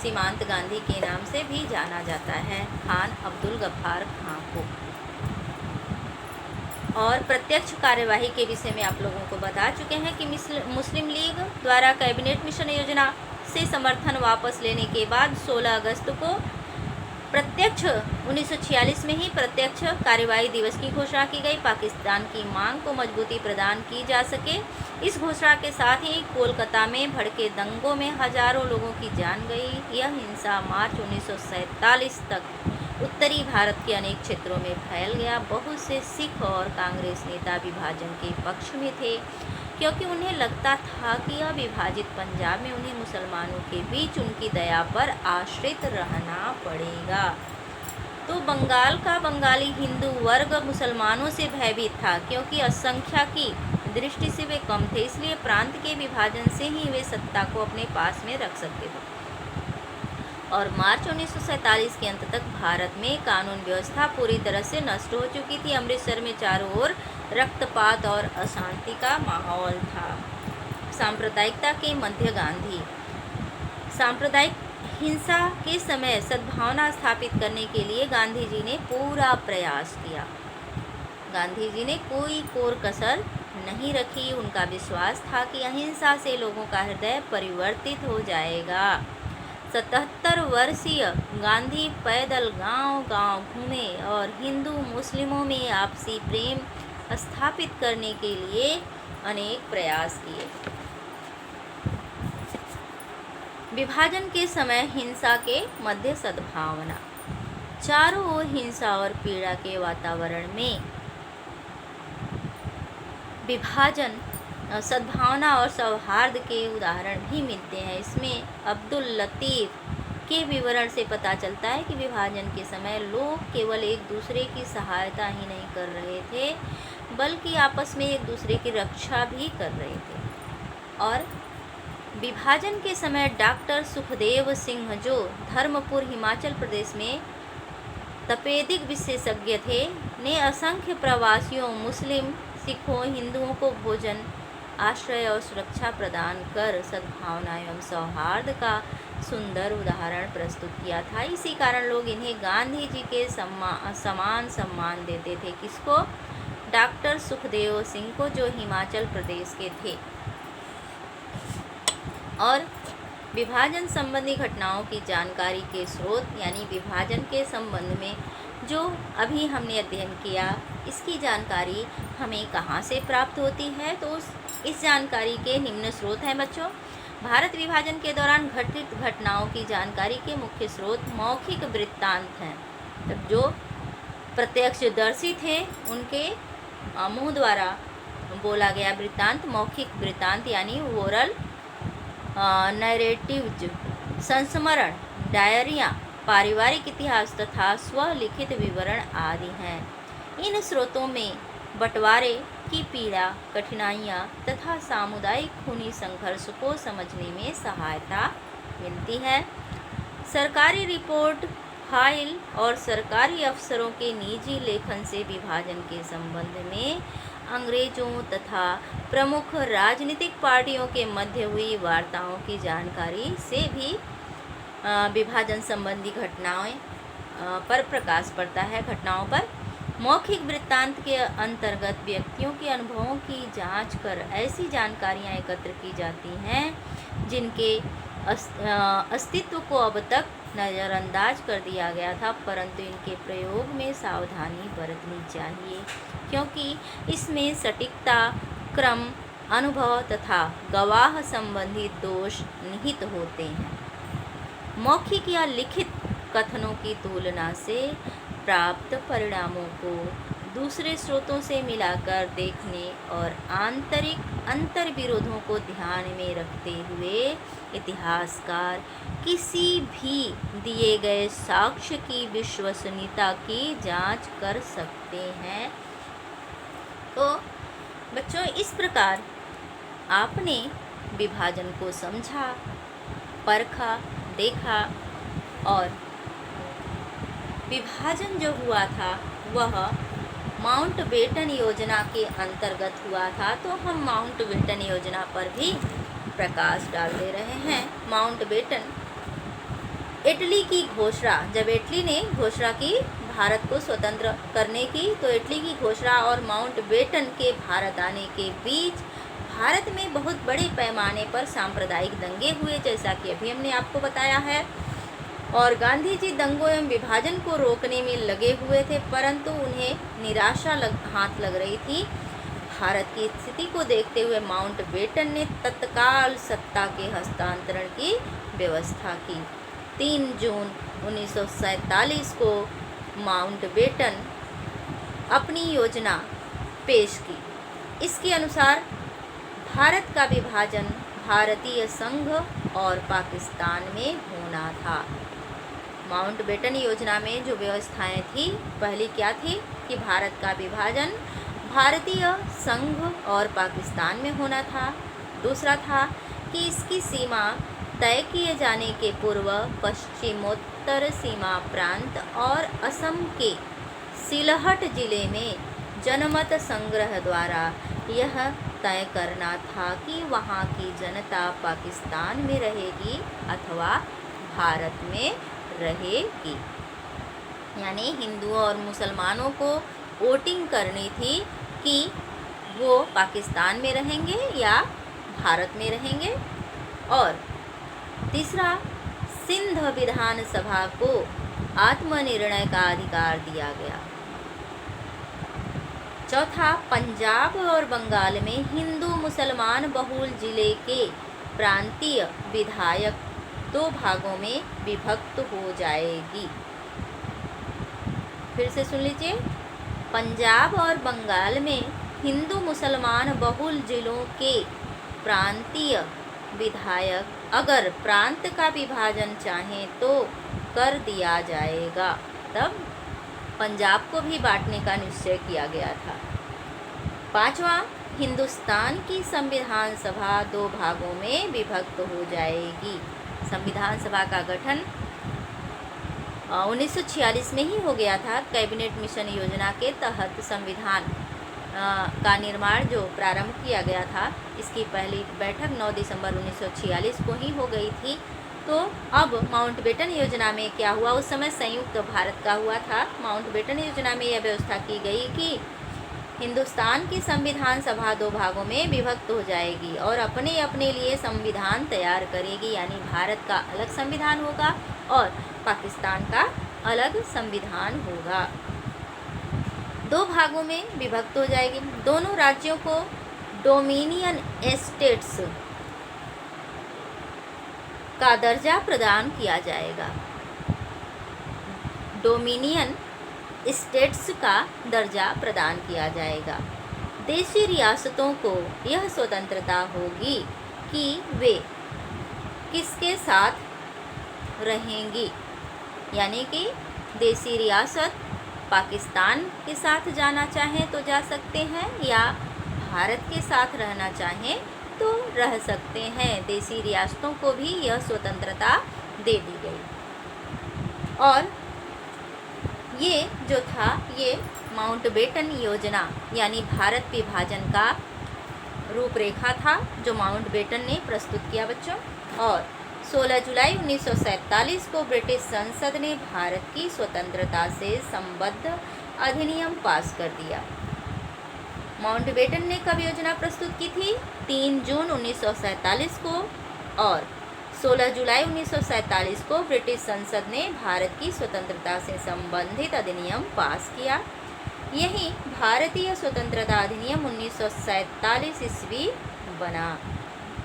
सीमांत गांधी के नाम से भी जाना जाता है, खान अब्दुल गफ्फार खान को। और प्रत्यक्ष कार्यवाही के विषय में आप लोगों को बता चुके हैं कि मुस्लिम लीग द्वारा कैबिनेट मिशन योजना से समर्थन वापस लेने के बाद 16 अगस्त को 1946 में ही प्रत्यक्ष कार्यवाही दिवस की घोषणा की गई। पाकिस्तान की मांग को मजबूती प्रदान की जा सके, इस घोषणा के साथ ही कोलकाता में भड़के दंगों में हजारों लोगों की जान गई। यह हिंसा मार्च 1947 तक उत्तरी भारत के अनेक क्षेत्रों में फैल गया। बहुत से सिख और कांग्रेस नेता विभाजन के पक्ष में थे, क्योंकि उन्हें लगता था कि अविभाजित पंजाब में उन्हें मुसलमानों के बीच उनकी दया पर आश्रित रहना पड़ेगा। तो बंगाल का बंगाली हिंदू वर्ग मुसलमानों से भयभीत था, क्योंकि असंख्या की दृष्टि से वे कम थे, इसलिए प्रांत के विभाजन से ही वे सत्ता को अपने पास में रख सकते थे। और मार्च 1947 के अंत तक भारत में कानून व्यवस्था पूरी तरह से नष्ट हो चुकी थी। अमृतसर में चारों ओर रक्तपात और अशांति का माहौल था। सांप्रदायिकता के मध्य गांधी सांप्रदायिक हिंसा के समय सद्भावना स्थापित करने के लिए गांधी जी ने पूरा प्रयास किया। गांधी जी ने कोई कोर कसर नहीं रखी। उनका विश्वास था कि अहिंसा से लोगों का हृदय परिवर्तित हो जाएगा। 77 वर्षीय गांधी पैदल गांव-गांव घूमे और हिंदू मुस्लिमों में आपसी प्रेम स्थापित करने के लिए अनेक प्रयास किए। विभाजन के समय हिंसा के मध्य सद्भावना। चारों ओर हिंसा और पीड़ा के वातावरण में विभाजन, सद्भावना और सौहार्द के उदाहरण भी मिलते हैं। इसमें अब्दुल लतीफ़ के विवरण से पता चलता है कि विभाजन के समय लोग केवल एक दूसरे की सहायता ही नहीं कर रहे थे, बल्कि आपस में एक दूसरे की रक्षा भी कर रहे थे। और विभाजन के समय डॉक्टर सुखदेव सिंह, जो धर्मपुर हिमाचल प्रदेश में तपेदिक विशेषज्ञ थे, ने असंख्य प्रवासियों, मुस्लिम, सिखों, हिंदुओं को भोजन, आश्रय और सुरक्षा प्रदान कर सद्भावना एवं सौहार्द का सुंदर उदाहरण प्रस्तुत किया था। इसी कारण लोग इन्हें गांधी जी के समान सम्मान देते थे। किसको? डॉक्टर सुखदेव सिंह को, जो हिमाचल प्रदेश के थे। और विभाजन संबंधी घटनाओं की जानकारी के स्रोत, यानी विभाजन के संबंध में जो अभी हमने अध्ययन किया, इसकी जानकारी हमें कहाँ से प्राप्त होती है? तो इस जानकारी के निम्न स्रोत हैं बच्चों। भारत विभाजन के दौरान घटित घटनाओं की जानकारी के मुख्य स्रोत मौखिक वृत्तांत हैं। तब जो प्रत्यक्षदर्शी थे उनके मुंह द्वारा बोला गया वृत्तांत मौखिक वृत्तांत यानी ओरल नैरेटिव्स, संस्मरण, डायरियाँ, पारिवारिक इतिहास तथा स्वलिखित विवरण आदि हैं। इन स्रोतों में बंटवारे की पीड़ा, कठिनाइयाँ तथा सामुदायिक खूनी संघर्ष को समझने में सहायता मिलती है। सरकारी रिपोर्ट, फाइल और सरकारी अफसरों के निजी लेखन से विभाजन के संबंध में अंग्रेजों तथा प्रमुख राजनीतिक पार्टियों के मध्य हुई वार्ताओं की जानकारी से भी विभाजन संबंधी घटनाओं पर प्रकाश पड़ता है। घटनाओं पर मौखिक वृत्तांत के अंतर्गत व्यक्तियों के अनुभवों की जांच कर ऐसी जानकारियां एकत्र की जाती हैं जिनके अस्तित्व को अब तक नज़रअंदाज कर दिया गया था, परंतु इनके प्रयोग में सावधानी बरतनी चाहिए, क्योंकि इसमें सटीकता, क्रम, अनुभव तथा गवाह संबंधी दोष निहित होते हैं। मौखिक या लिखित कथनों की तुलना से प्राप्त परिणामों को दूसरे स्रोतों से मिलाकर देखने और आंतरिक अंतर्विरोधों को ध्यान में रखते हुए इतिहासकार किसी भी दिए गए साक्ष्य की विश्वसनीयता की जांच कर सकते हैं। तो बच्चों, इस प्रकार आपने विभाजन को समझा, परखा, देखा और विभाजन जो हुआ था वह माउंटबेटन योजना के अंतर्गत हुआ था। तो हम माउंटबेटन योजना पर भी प्रकाश डाल दे रहे हैं। माउंटबेटन इटली की घोषणा, जब इटली ने घोषणा की भारत को स्वतंत्र करने की, तो इटली की घोषणा और माउंटबेटन के भारत आने के बीच भारत में बहुत बड़े पैमाने पर सांप्रदायिक दंगे हुए, जैसा कि अभी हमने आपको बताया है। और गांधी जी दंगों एवं विभाजन को रोकने में लगे हुए थे, परंतु उन्हें निराशा हाथ लग रही थी। भारत की स्थिति को देखते हुए माउंटबेटन ने तत्काल सत्ता के हस्तांतरण की व्यवस्था की। 3 जून 1947 को माउंटबेटन अपनी योजना पेश की। इसके अनुसार भारत का विभाजन भारतीय संघ और पाकिस्तान में होना था। माउंटबेटन योजना में जो व्यवस्थाएं थी, पहली क्या थी कि भारत का विभाजन भारतीय संघ और पाकिस्तान में होना था। दूसरा था कि इसकी सीमा तय किए जाने के पूर्व पश्चिमोत्तर सीमा प्रांत और असम के सिलहट जिले में जनमत संग्रह द्वारा यह तय करना था कि वहाँ की जनता पाकिस्तान में रहेगी अथवा भारत में रहेगी। यानी हिंदुओं और मुसलमानों को वोटिंग करनी थी कि वो पाकिस्तान में रहेंगे या भारत में रहेंगे। और तीसरा, सिंध विधानसभा को आत्मनिर्णय का अधिकार दिया गया। चौथा, पंजाब और बंगाल में हिंदू मुसलमान बहुल जिले के प्रांतीय विधायक 2 भागों में विभक्त हो जाएगी। फिर से सुन लीजिए, पंजाब और बंगाल में हिंदू मुसलमान बहुल जिलों के प्रांतीय विधायक अगर प्रांत का विभाजन चाहें तो कर दिया जाएगा। तब पंजाब को भी बांटने का निश्चय किया गया था। 5वां, हिंदुस्तान की संविधान सभा 2 भागों में विभक्त हो जाएगी। संविधान सभा का गठन 1946 में ही हो गया था। कैबिनेट मिशन योजना के तहत संविधान का निर्माण जो प्रारंभ किया गया था, इसकी पहली बैठक 9 दिसंबर 1946 को ही हो गई थी। तो अब माउंटबेटन योजना में क्या हुआ, उस समय संयुक्त भारत का हुआ था। माउंटबेटन योजना में यह व्यवस्था की गई कि हिंदुस्तान की संविधान सभा 2 भागों में विभक्त हो जाएगी और अपने अपने लिए संविधान तैयार करेगी। यानी भारत का अलग संविधान होगा और पाकिस्तान का अलग संविधान होगा। 2 भागों में विभक्त हो जाएगी। दोनों राज्यों को डोमिनियन एस्टेट्स का दर्जा प्रदान किया जाएगा। डोमिनियन स्टेट्स का दर्जा प्रदान किया जाएगा। देशी रियासतों को यह स्वतंत्रता होगी कि वे किसके साथ रहेंगी। यानी कि देशी रियासत पाकिस्तान के साथ जाना चाहें तो जा सकते हैं या भारत के साथ रहना चाहें तो रह सकते हैं। देशी रियासतों को भी यह स्वतंत्रता दे दी गई। और ये जो था, ये माउंटबेटन योजना यानी भारत विभाजन का रूपरेखा था जो माउंटबेटन ने प्रस्तुत किया बच्चों। और 16 जुलाई 1947 को ब्रिटिश संसद ने भारत की स्वतंत्रता से संबद्ध अधिनियम पास कर दिया। माउंटबेटन ने कब योजना प्रस्तुत की थी? 3 जून 1947 को। और 16 जुलाई 1947 को ब्रिटिश संसद ने भारत की स्वतंत्रता से संबंधित अधिनियम पास किया। यही भारतीय स्वतंत्रता अधिनियम 1947 ईस्वी बना।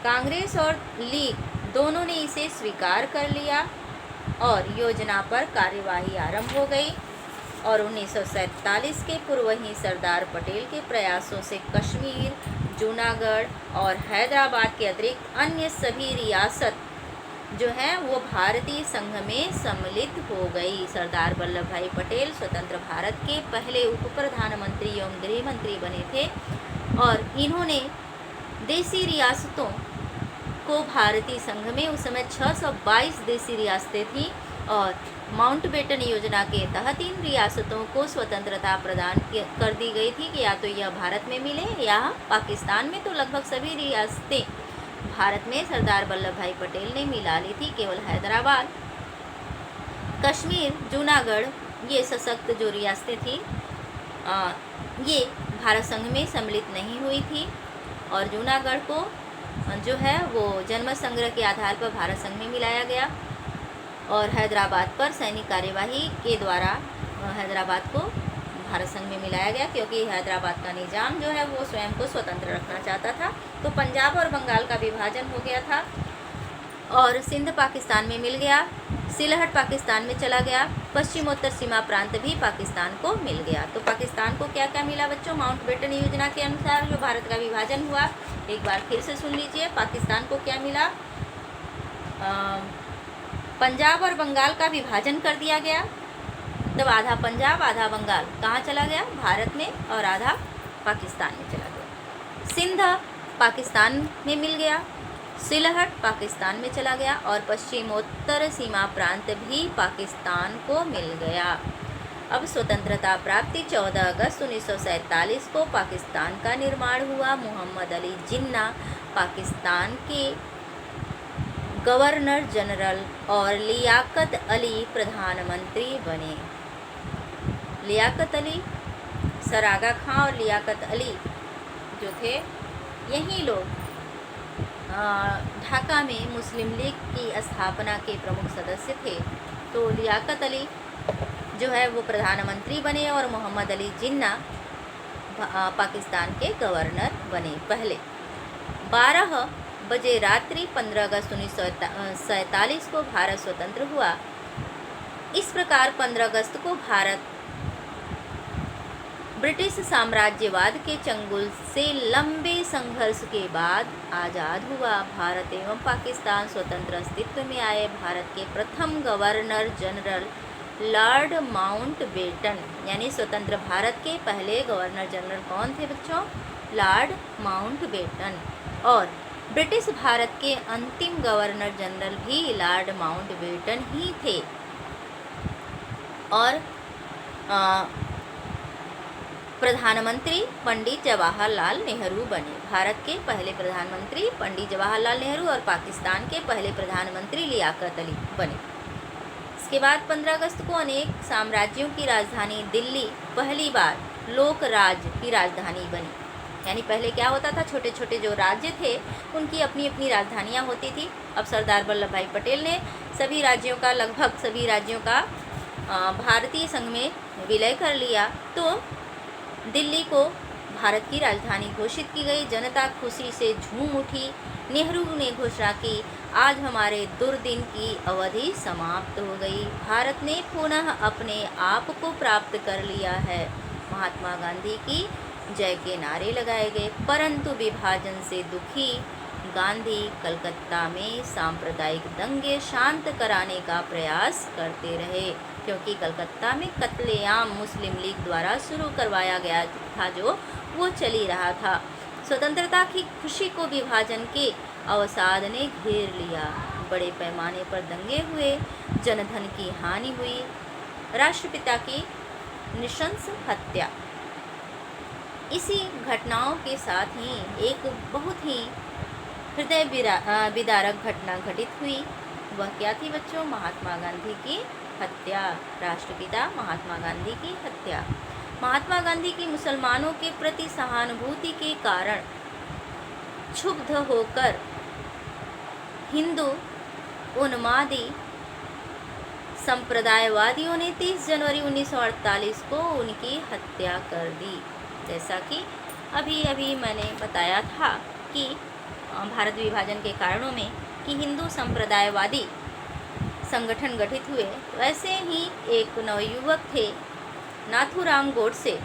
कांग्रेस और लीग दोनों ने इसे स्वीकार कर लिया और योजना पर कार्यवाही आरंभ हो गई और 1947 के पूर्व ही सरदार पटेल के प्रयासों से कश्मीर, जूनागढ़ और हैदराबाद के अतिरिक्त अन्य सभी रियासत जो है वो भारतीय संघ में सम्मिलित हो गई। सरदार वल्लभ भाई पटेल स्वतंत्र भारत के पहले उप प्रधानमंत्री एवं गृह मंत्री बने थे और इन्होंने देसी रियासतों को भारतीय संघ में, उस समय 622 देसी रियासतें थीं और माउंटबेटन योजना के तहत इन रियासतों को स्वतंत्रता प्रदान कर दी गई थी कि या तो यह भारत में मिले या पाकिस्तान में। तो लगभग सभी रियासतें भारत में सरदार वल्लभ भाई पटेल ने मिला ली थी। केवल हैदराबाद, कश्मीर, जूनागढ़ ये सशक्त जो रियासतें थी ये भारत संघ में सम्मिलित नहीं हुई थी और जूनागढ़ को जो है वो जनमत संग्रह के आधार पर भारत संघ में मिलाया गया और हैदराबाद पर सैनिक कार्यवाही के द्वारा हैदराबाद को भारत संघ में मिलाया गया क्योंकि हैदराबाद का निज़ाम जो है वो स्वयं को स्वतंत्र रखना चाहता था। तो पंजाब और बंगाल का विभाजन हो गया था और सिंध पाकिस्तान में मिल गया, सिलहट पाकिस्तान में चला गया, पश्चिमोत्तर सीमा प्रांत भी पाकिस्तान को मिल गया। तो पाकिस्तान को क्या क्या मिला बच्चों? माउंटबेटन योजना के अनुसार जो भारत का विभाजन हुआ, एक बार फिर से सुन लीजिए, पाकिस्तान को क्या मिला? पंजाब और बंगाल का विभाजन कर दिया गया। तब आधा पंजाब आधा बंगाल कहाँ चला गया? भारत में, और आधा पाकिस्तान में चला गया। सिंध पाकिस्तान में मिल गया, सिलहट पाकिस्तान में चला गया और पश्चिमोत्तर सीमा प्रांत भी पाकिस्तान को मिल गया। अब स्वतंत्रता प्राप्ति 14 अगस्त 1947 को पाकिस्तान का निर्माण हुआ। मोहम्मद अली जिन्ना पाकिस्तान के गवर्नर जनरल और लियाकत अली प्रधानमंत्री बने। लियाकत अली, सर आगा खां और लियाकत अली जो थे, यही लोग ढाका में मुस्लिम लीग की स्थापना के प्रमुख सदस्य थे। तो लियाकत अली जो है वो प्रधानमंत्री बने और मोहम्मद अली जिन्ना पाकिस्तान के गवर्नर बने। पहले 12 बजे रात्रि 15 अगस्त 1947 को भारत स्वतंत्र हुआ। इस प्रकार 15 अगस्त को भारत ब्रिटिश साम्राज्यवाद के चंगुल से लंबे संघर्ष के बाद आज़ाद हुआ। भारत एवं पाकिस्तान स्वतंत्र अस्तित्व में आए। भारत के प्रथम गवर्नर जनरल लॉर्ड माउंटबेटन, यानी स्वतंत्र भारत के पहले गवर्नर जनरल कौन थे बच्चों? Lord Mountbatten. और ब्रिटिश भारत के अंतिम गवर्नर जनरल भी लॉर्ड माउंटबेटन ही थे। और प्रधानमंत्री पंडित जवाहरलाल नेहरू बने। भारत के पहले प्रधानमंत्री पंडित जवाहरलाल नेहरू और पाकिस्तान के पहले प्रधानमंत्री लियाकत अली बने। इसके बाद 15 अगस्त को अनेक साम्राज्यों की राजधानी दिल्ली पहली बार लोक राज की राजधानी बनी। यानी पहले क्या होता था, छोटे छोटे जो राज्य थे उनकी अपनी अपनी राजधानियाँ होती थी। अब सरदार वल्लभ भाई पटेल ने सभी राज्यों का, लगभग सभी राज्यों का भारतीय संघ में विलय कर लिया। तो दिल्ली को भारत की राजधानी घोषित की गई। जनता खुशी से झूम उठी। नेहरू ने घोषणा की, आज हमारे दुर्दिन की अवधि समाप्त हो गई। भारत ने पुनः अपने आप को प्राप्त कर लिया है। महात्मा गांधी की जय के नारे लगाए गए। परंतु विभाजन से दुखी गांधी कलकत्ता में सांप्रदायिक दंगे शांत कराने का प्रयास करते रहे, क्योंकि कलकत्ता में कत्लेआम मुस्लिम लीग द्वारा शुरू करवाया गया था जो वो चली रहा था। स्वतंत्रता की खुशी को विभाजन के अवसाद ने घेर लिया। बड़े पैमाने पर दंगे हुए, जनधन की हानि हुई, राष्ट्रपिता की नृशंस हत्या। इसी घटनाओं के साथ ही एक बहुत ही हृदय विदारक घटना घटित हुई। वह क्या थी बच्चों? महात्मा गांधी की हत्या। राष्ट्रपिता महात्मा गांधी की हत्या। महात्मा गांधी की मुसलमानों के प्रति सहानुभूति के कारण क्षुब्ध होकर हिंदू उन्मादी संप्रदायवादियों ने 30 जनवरी 1948 को उनकी हत्या कर दी। जैसा कि अभी मैंने बताया था कि भारत विभाजन के कारणों में कि हिंदू संप्रदायवादी संगठन गठित हुए, तो ऐसे ही एक नवयुवक थे नाथूराम गोडसे,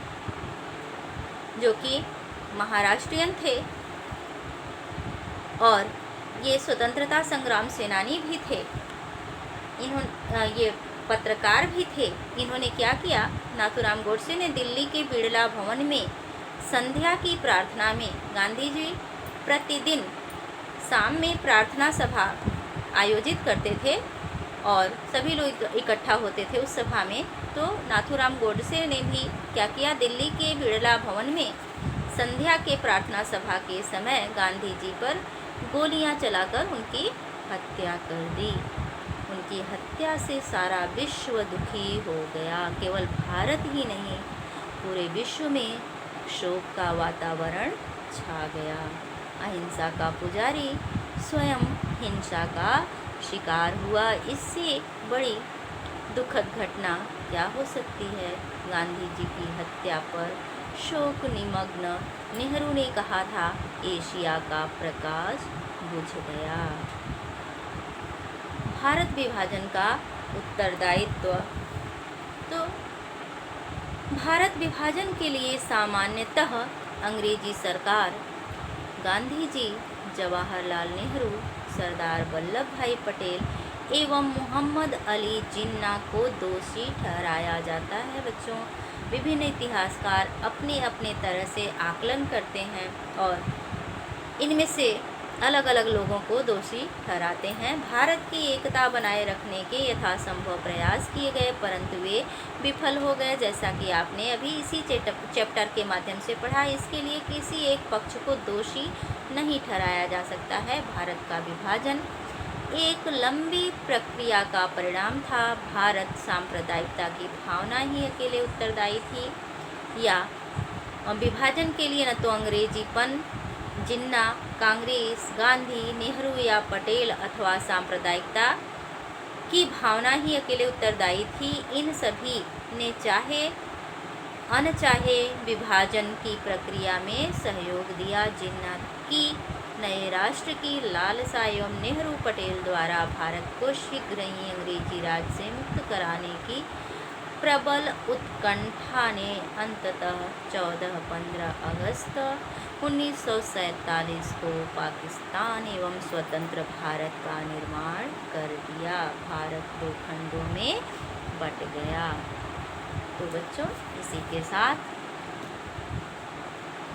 जो कि महाराष्ट्रियन थे और ये स्वतंत्रता संग्राम सेनानी भी थे। ये पत्रकार भी थे। इन्होंने क्या किया, नाथूराम गोडसे ने दिल्ली के बिड़ला भवन में संध्या की प्रार्थना में, गांधी जी प्रतिदिन शाम में प्रार्थना सभा आयोजित करते थे और सभी लोग इकट्ठा होते थे उस सभा में। तो नाथूराम गोडसे ने भी क्या किया, दिल्ली के बिड़ला भवन में संध्या के प्रार्थना सभा के समय गांधी जी पर गोलियां चलाकर उनकी हत्या कर दी। उनकी हत्या से सारा विश्व दुखी हो गया। केवल भारत ही नहीं, पूरे विश्व में शोक का वातावरण छा गया। अहिंसा का पुजारी स्वयं हिंसा का शिकार हुआ। इससे बड़ी दुखद घटना क्या हो सकती है। गांधी जी की हत्या पर शोक निमग्न नेहरू ने कहा था, एशिया का प्रकाश बुझ गया। भारत विभाजन का उत्तरदायित्व। तो भारत विभाजन के लिए सामान्यतः अंग्रेजी सरकार गांधी जी, जवाहरलाल नेहरू, सरदार वल्लभ भाई पटेल एवं मोहम्मद अली जिन्ना को दोषी ठहराया जाता है। बच्चों, विभिन्न इतिहासकार अपने अपने तरह से आकलन करते हैं और इनमें से अलग अलग लोगों को दोषी ठहराते हैं। भारत की एकता बनाए रखने के यथासंभव प्रयास किए गए, परंतु वे विफल हो गए। जैसा कि आपने अभी इसी चैप्टर के माध्यम से पढ़ा, इसके लिए किसी एक पक्ष को दोषी नहीं ठहराया जा सकता है। भारत का विभाजन एक लंबी प्रक्रिया का परिणाम था। भारत सांप्रदायिकता की भावना ही अकेले उत्तरदायी थी, या विभाजन के लिए न तो अंग्रेजीपन, जिन्ना, कांग्रेस, गांधी, नेहरू या पटेल अथवा सांप्रदायिकता की भावना ही अकेले उत्तरदायी थी। इन सभी ने चाहे अनचाहे विभाजन की प्रक्रिया में सहयोग दिया। जिन्ना की नए राष्ट्र की लालसा एवं नेहरू पटेल द्वारा भारत को शीघ्र ही अंग्रेजी राज से मुक्त कराने की प्रबल उत्कंठा ने अंततः 14-15 अगस्त 1947 को पाकिस्तान एवं स्वतंत्र भारत का निर्माण कर दिया। भारत 2 खंडों में बट गया। तो बच्चों, इसी के साथ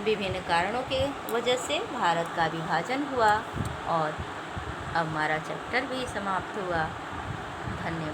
विभिन्न कारणों के वजह से भारत का विभाजन हुआ और अब हमारा चैप्टर भी समाप्त हुआ। धन्यवाद।